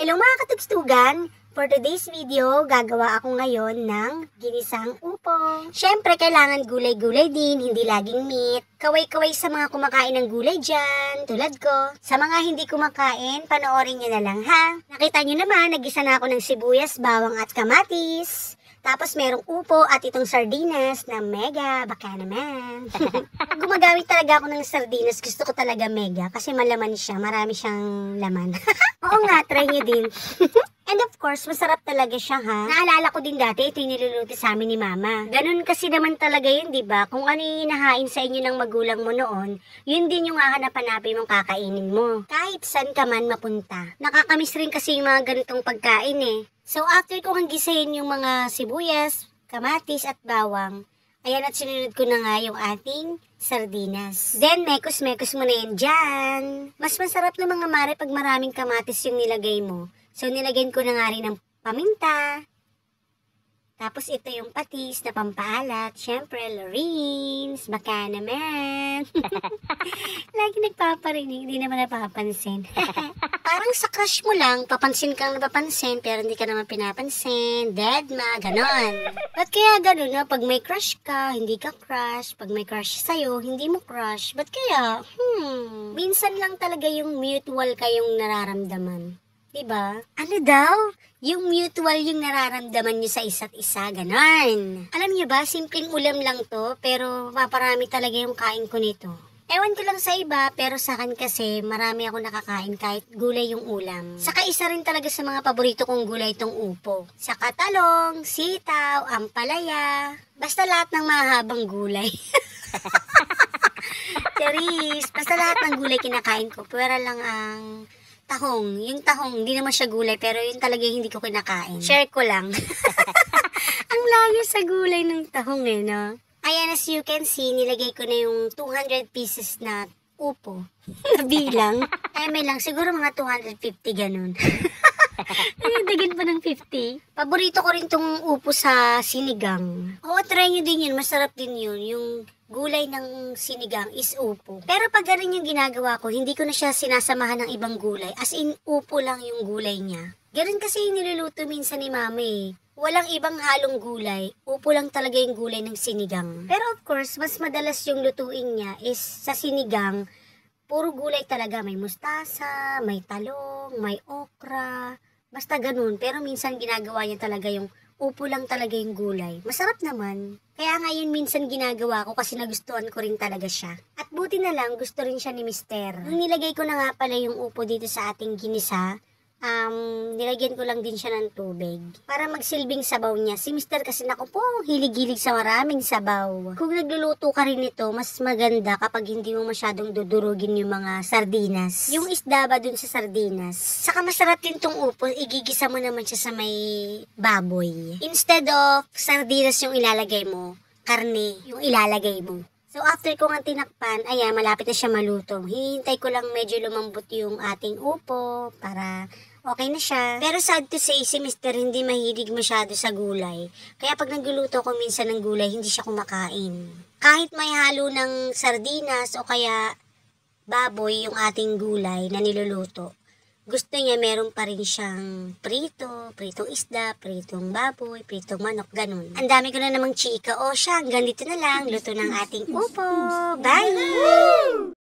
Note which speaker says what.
Speaker 1: Hello mga katugstugan! For today's video, gagawa ako ngayon ng ginisang upo. Siyempre, kailangan gulay-gulay din, hindi laging meat. Kaway-kaway sa mga kumakain ng gulay dyan, tulad ko. Sa mga hindi kumakain, panoorin nyo na lang ha. Nakita nyo naman, nagisa na ako ng sibuyas, bawang at kamatis. Tapos merong upo at itong sardinas na mega, baka naman. Gumagamit talaga ako ng sardinas, gusto ko talaga mega kasi malaman siya, marami siyang laman. Oo nga, try nyo din. And of course, masarap talaga siya ha. Naalala ko din dati, ito yung niluluto sa amin ni mama. Ganun kasi naman talaga yun, di ba? Kung ano yung hinahain sa inyo ng magulang mo noon, yun din yung hahanap-hanapin mong kakainin mo. Kahit saan ka man mapunta. Nakakamiss rin kasi yung mga ganitong pagkain eh. So after ko hanggisahin yung mga sibuyas, kamatis at bawang, ayan at sinunod ko na nga yung ating sardinas. Then mekos-mekos mo na yan dyan. Mas masarap na mga mare pag maraming kamatis yung nilagay mo. So, nilagyan ko na nga rin ng paminta. Tapos, ito yung patis na pampaalat. Siyempre, Loreens. Baka naman. Lagi nagpaparinig. Hindi naman napapansin. Parang sa crush mo lang, papansin kang napapansin, pero hindi ka naman pinapansin. Deadma, ganon. Ba't kaya ganon na? Pag may crush ka, hindi ka crush. Pag may crush sa'yo, hindi mo crush. Ba't kaya? Minsan lang talaga yung mutual kayong nararamdaman. Diba? Ano daw? Yung mutual yung nararamdaman nyo sa isa't isa, ganon. Alam nyo ba, simpleng ulam lang to, pero maparami talaga yung kain ko nito. Ewan ko lang sa iba, pero sa akin kasi marami ako nakakain kahit gulay yung ulam. Saka isa rin talaga sa mga paborito kong gulay itong upo. Saka talong, sitaw, ampalaya, basta lahat ng mahabang gulay. Charis, basta lahat ng gulay kinakain ko, pero lang ang tahong. Yung tahong, hindi naman siya gulay, pero yun talaga hindi ko kinakain. Share ko lang. Ang layo sa gulay ng tahong eh, no? Ayan, as you can see, nilagay ko na yung 200 pieces na upo. Nabilang. Ay, may lang. Siguro mga 250 ganun. Dagan pa ng 50. Paborito ko rin tong upo sa sinigang. Oo, try nyo din yun. Masarap din yun. Yung gulay ng sinigang is upo. Pero pag ganun yung ginagawa ko, hindi ko na siya sinasamahan ng ibang gulay. As in, upo lang yung gulay niya. Ganun kasi yung niluluto minsan ni mama eh. Walang ibang halong gulay. Upo lang talaga yung gulay ng sinigang. Pero of course, mas madalas yung lutuin niya is sa sinigang, puro gulay talaga. May mustasa, may talong, may okra. Basta ganun. Pero minsan ginagawa niya talaga yung upo lang talaga yung gulay. Masarap naman. Kaya ngayon minsan ginagawa ko kasi nagustuhan ko rin talaga siya. At buti na lang gusto rin siya ni Mister. Nung nilagay ko na nga pala yung upo dito sa ating ginisa, nilagyan ko lang din siya ng tubig para magsilbing sabaw niya. Si Mister kasi naku po, hilig-hilig sa maraming sabaw. Kung nagluluto ka rin nito, mas maganda kapag hindi mo masyadong dudurugin yung mga sardinas. Yung isda ba dun sa sardinas? Saka masarap din tong upo, igigisa mo naman siya sa may baboy. Instead of sardinas yung ilalagay mo, karne yung ilalagay mo. So, after ko nga tinakpan, ayan, malapit na siya maluto. Hihintay ko lang medyo lumambot yung ating upo para okay na siya. Pero sad to say, si Mister hindi mahilig masyado sa gulay. Kaya pag nagluluto ko minsan ng gulay, hindi siya kumakain. Kahit may halo ng sardinas o kaya baboy yung ating gulay na niluluto, gusto niya meron pa rin siyang pritong isda, pritong baboy, pritong manok, ganun. Ang dami ko na namang chika. O siya, hanggang dito na lang. Luto ng ating upo. Bye!